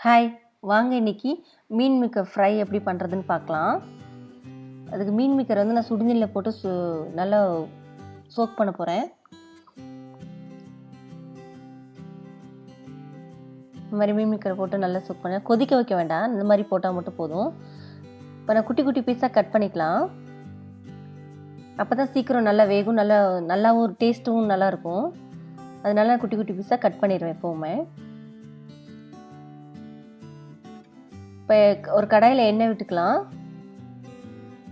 Hi, வாங்க இன்னைக்கு மீன் maker fry எப்படி பண்ணுறதுன்னு பார்க்கலாம். அதுக்கு மீன் மேக்கர் வந்து நான் சுடுதண்ணியில் போட்டு நல்லா சோக் பண்ண போகிறேன். இந்த மாதிரி மீன் மேக்கரை போட்டு நல்லா சோக் பண்ண கொதிக்க வைக்க வேண்டாம், இந்த மாதிரி போட்டால் மட்டும் போதும். இப்போ நான் குட்டி குட்டி பீஸாக கட் பண்ணிக்கலாம். அப்போ தான் சீக்கிரம் நல்லா வேகும், நல்லாவும் டேஸ்ட்டும் நல்லாயிருக்கும். அதனால நான் குட்டி குட்டி பீஸாக கட் பண்ணிடுவேன் எப்போவுமே. இப்போ ஒரு கடாயில் எண்ணெய் விட்டுக்கலாம்.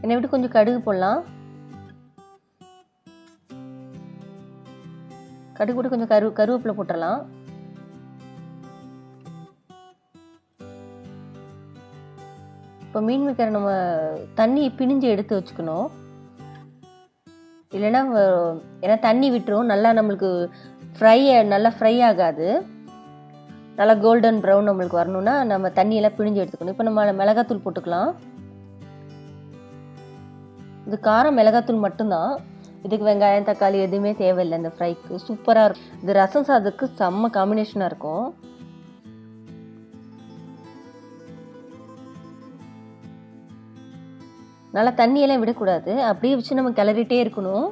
எண்ணெய் விட்டு கொஞ்சம் கடுகு போடலாம். கடுகு போட்டு கொஞ்சம் கருவேப்பிலை போட்டுடலாம். இப்போ மீன் மேக்கரை நம்ம தண்ணி பிழிஞ்சு எடுத்து வச்சுக்கணும். இல்லைன்னா ஏன்னா தண்ணி விட்டுரும், நல்லா நம்மளுக்கு நல்லா ஃப்ரை ஆகாது. நல்லா கோல்டன் ப்ரௌன் நம்மளுக்கு வரணும்னா நம்ம தண்ணியெல்லாம் பிழிஞ்சு எடுத்துக்கணும். இப்போ நம்ம மிளகாத்தூள் போட்டுக்கலாம். இது காரம் மிளகாத்தூள் மட்டும்தான், இதுக்கு வெங்காயம் தக்காளி எதுவுமே தேவையில்லை. இந்த ஃப்ரைக்கு சூப்பராக இருக்கும். இது ரசம் சாதத்துக்கு செம்ம காம்பினேஷனாக இருக்கும். நல்லா தண்ணியெல்லாம் விடக்கூடாது, அப்படியே வச்சு நம்ம கிளறிட்டே இருக்கணும்.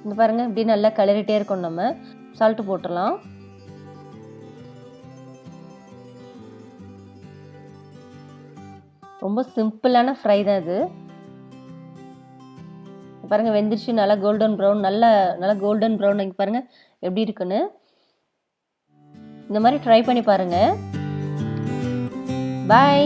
இந்த பாருங்கள், இப்படி நல்லா கிளறிட்டே இருக்கணும். நம்ம சால்ட்டு போட்டுடலாம். ரொம்ப சிம்பிளான ஃப்ரை தான் இது. பாருங்கள் வெந்துருச்சு, நல்லா கோல்டன் ப்ரௌன், நல்லா கோல்டன் ப்ரௌன். இங்கே பாருங்கள் எப்படி இருக்குன்னு. இந்த மாதிரி ட்ரை பண்ணி பாருங்கள். பாய்.